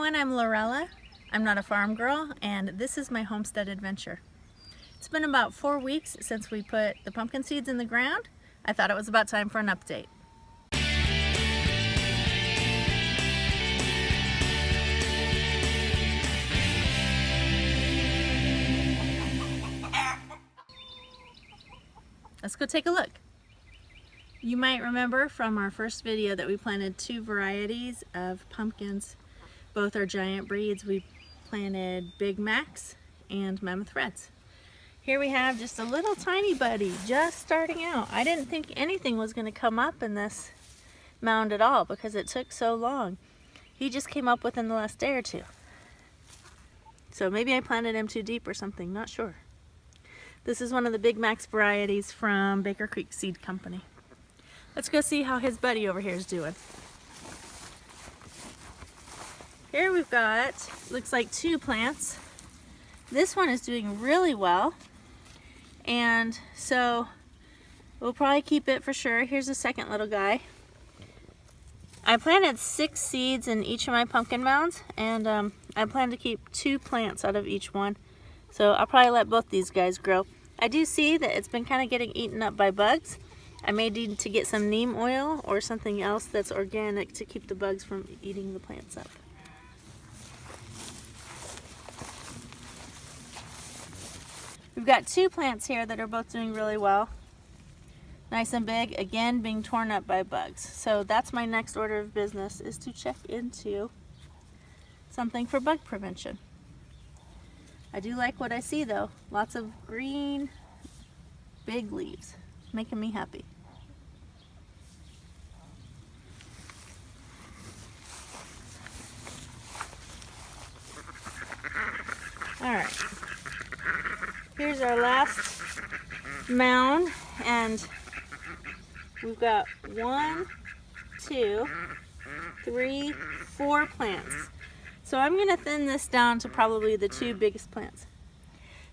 everyone, I'm Lorella. I'm not a farm girl, and this is my homestead adventure. It's been about 4 weeks since we put the pumpkin seeds in the ground. I thought it was about time for an update. Let's go take a look. You might remember from our first video that we planted 2 varieties of pumpkins. Both are giant breeds. We planted Big Macs and Mammoth Reds. Here we have just a little tiny buddy just starting out. I didn't think anything was going to come up in this mound at all because it took so long. He just came up within the last day or two. So maybe I planted him too deep or something, not sure. This is one of the Big Macs varieties from Baker Creek Seed Company. Let's go see how his buddy over here is doing. Here we've got, looks like 2 plants. This one is doing really well, and so we'll probably keep it for sure. Here's the second little guy. I planted 6 seeds in each of my pumpkin mounds, and I plan to keep 2 plants out of each one. So I'll probably let both these guys grow. I do see that it's been kind of getting eaten up by bugs. I may need to get some neem oil or something else that's organic to keep the bugs from eating the plants up. We've got 2 plants here that are both doing really well. Nice and big, again being torn up by bugs. So that's my next order of business, is to check into something for bug prevention. I do like what I see though. Lots of green, big leaves, making me happy. All right. Here's our last mound, and we've got 1, 2, 3, 4 plants. So I'm going to thin this down to probably the 2 biggest plants.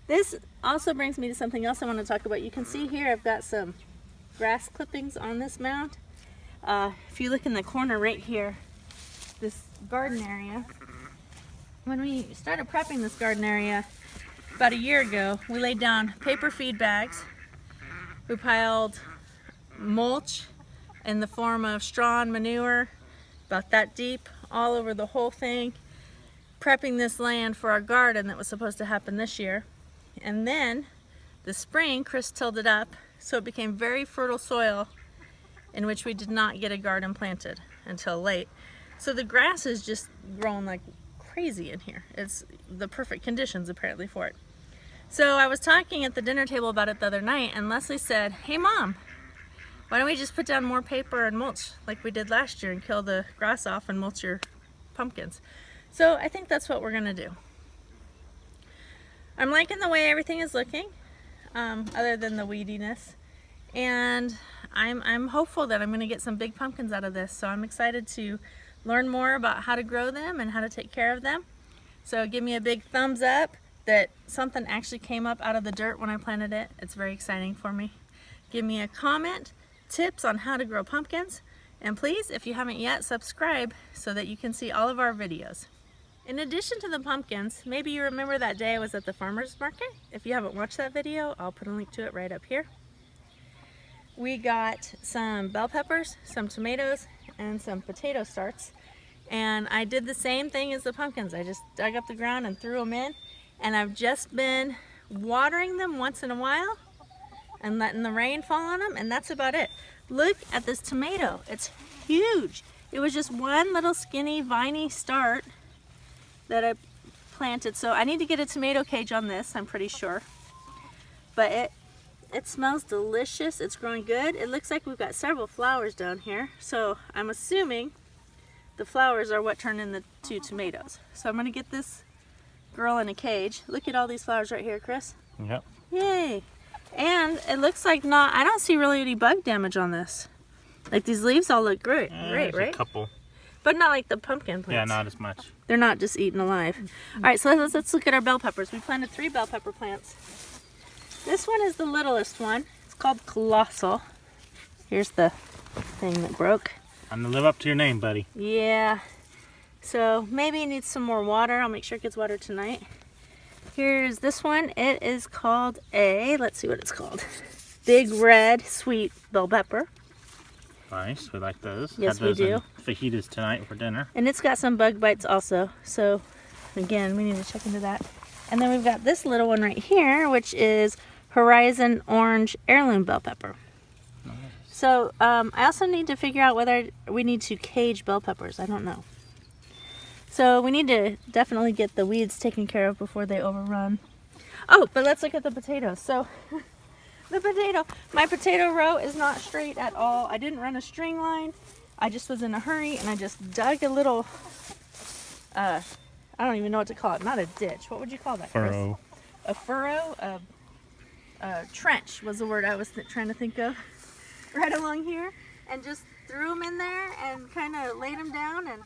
This also brings me to something else I want to talk about. You can see here I've got some grass clippings on this mound. If you look in the corner right here, this garden area, when we started prepping this garden area, about a year ago, we laid down paper feed bags. We piled mulch in the form of straw and manure, about that deep, all over the whole thing, prepping this land for our garden that was supposed to happen this year. And then, this spring, Chris tilled it up, so it became very fertile soil in which we did not get a garden planted until late. So the grass is just growing like crazy in here. It's the perfect conditions apparently for it. So I was talking at the dinner table about it the other night, and Leslie said, "Hey Mom, why don't we just put down more paper and mulch like we did last year and kill the grass off and mulch your pumpkins?" So I think that's what we're gonna do. I'm liking the way everything is looking, other than the weediness, and I'm hopeful that I'm gonna get some big pumpkins out of this. So I'm excited to learn more about how to grow them and how to take care of them. So give me a big thumbs up that something actually came up out of the dirt when I planted it. It's very exciting for me. Give me a comment, tips on how to grow pumpkins, and please, if you haven't yet, subscribe so that you can see all of our videos. In addition to the pumpkins, maybe you remember that day I was at the farmer's market. If you haven't watched that video, I'll put a link to it right up here. We got some bell peppers, some tomatoes, and some potato starts. And I did the same thing as the pumpkins. I just dug up the ground and threw them in. And I've just been watering them once in a while and letting the rain fall on them, and that's about it. Look at this tomato. It's huge. It was just one little skinny viney start that I planted. So I need to get a tomato cage on this, I'm pretty sure. But it smells delicious. It's growing good. It looks like we've got several flowers down here. So I'm assuming the flowers are what turn into tomatoes. So I'm gonna get this girl in a cage. Look at all these flowers right here, Chris. Yep. Yay. And it looks like I don't see really any bug damage on this. Like these leaves all look great, right? A couple. But not like the pumpkin plants. Yeah, not as much. They're not just eaten alive. All right, so let's look at our bell peppers. We planted 3 bell pepper plants. This one is the littlest one. It's called Colossal. Here's the thing that broke. I'm gonna live up to your name, buddy. Yeah. So maybe it needs some more water. I'll make sure it gets watered tonight. Here's this one. It is called let's see what it's called. Big red sweet bell pepper. Nice, we like those. Yes, Had those we do. in fajitas tonight for dinner. And it's got some bug bites also. So again, we need to check into that. And then we've got this little one right here, which is Horizon Orange Heirloom bell pepper. Nice. So I also need to figure out whether we need to cage bell peppers. I don't know. So we need to definitely get the weeds taken care of before they overrun. Oh, but let's look at the potatoes. So my potato row is not straight at all. I didn't run a string line. I just was in a hurry and I just dug a little, I don't even know what to call it. Not a ditch. What would you call that, Chris? Furrow. A furrow? A trench was the word I was trying to think of. Right along here. And just threw them in there and kind of laid them down. And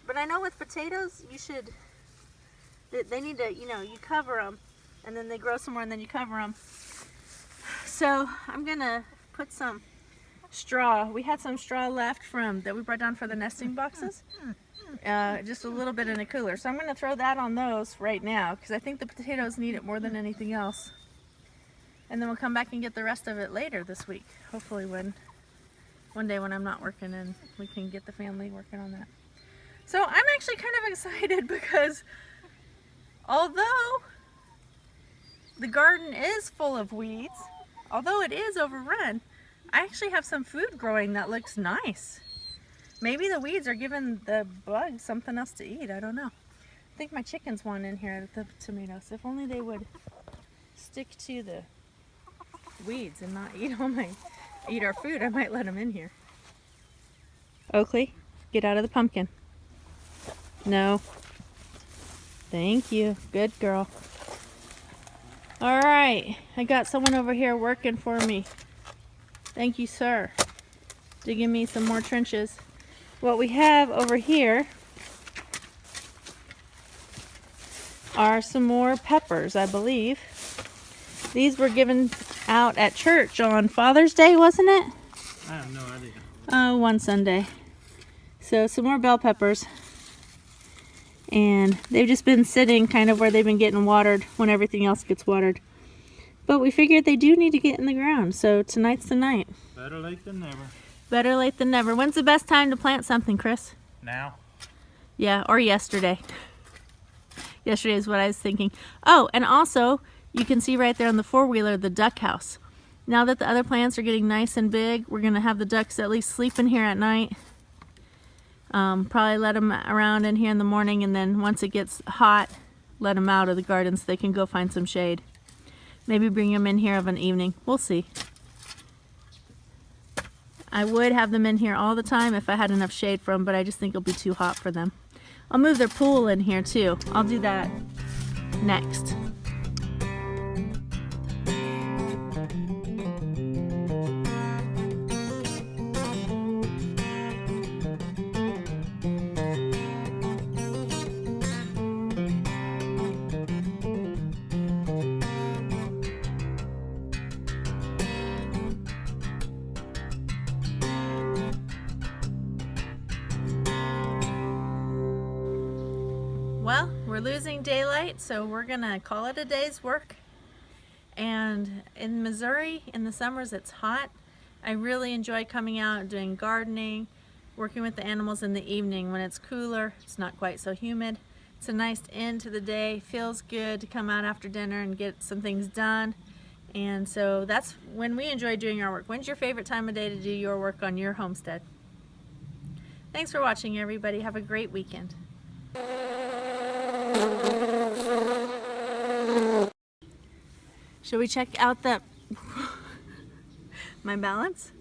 but I know with potatoes, they need to, you cover them. And then they grow some more and then you cover them. So I'm gonna put some straw. We had some straw left that we brought down for the nesting boxes. Just a little bit in a cooler. So I'm gonna throw that on those right now because I think the potatoes need it more than anything else. And then we'll come back and get the rest of it later this week. Hopefully one day when I'm not working and we can get the family working on that. So I'm actually kind of excited because although the garden is full of weeds, although it is overrun, I actually have some food growing that looks nice. Maybe the weeds are giving the bugs something else to eat. I don't know. I think my chickens want in here, the tomatoes. If only they would stick to the weeds and not eat our food, I might let them in here. Oakley, get out of the pumpkin. No. Thank you. Good girl. All right, I got someone over here working for me. Thank you, sir. Digging me some more trenches. What we have over here are some more peppers, I believe. These were given out at church on Father's Day, wasn't it? I have no idea. Oh, one Sunday. So some more bell peppers. And they've just been sitting kind of where they've been getting watered when everything else gets watered. But we figured they do need to get in the ground, so tonight's the night. Better late than never. Better late than never. When's the best time to plant something, Chris? Now. Yeah, or yesterday. Yesterday is what I was thinking. Oh, and also, you can see right there on the four-wheeler, the duck house. Now that the other plants are getting nice and big, we're going to have the ducks at least sleep in here at night. Probably let them around in here in the morning, and then once it gets hot, let them out of the garden so they can go find some shade. Maybe bring them in here of an evening. We'll see. I would have them in here all the time if I had enough shade for them, but I just think it'll be too hot for them. I'll move their pool in here too. I'll do that next. Well, we're losing daylight, so we're gonna call it a day's work. And in Missouri, in the summers, it's hot. I really enjoy coming out and doing gardening, working with the animals in the evening when it's cooler. It's not quite so humid. It's a nice end to the day. Feels good to come out after dinner and get some things done. And so that's when we enjoy doing our work. When's your favorite time of day to do your work on your homestead? Thanks for watching, everybody. Have a great weekend. Shall we check out my balance?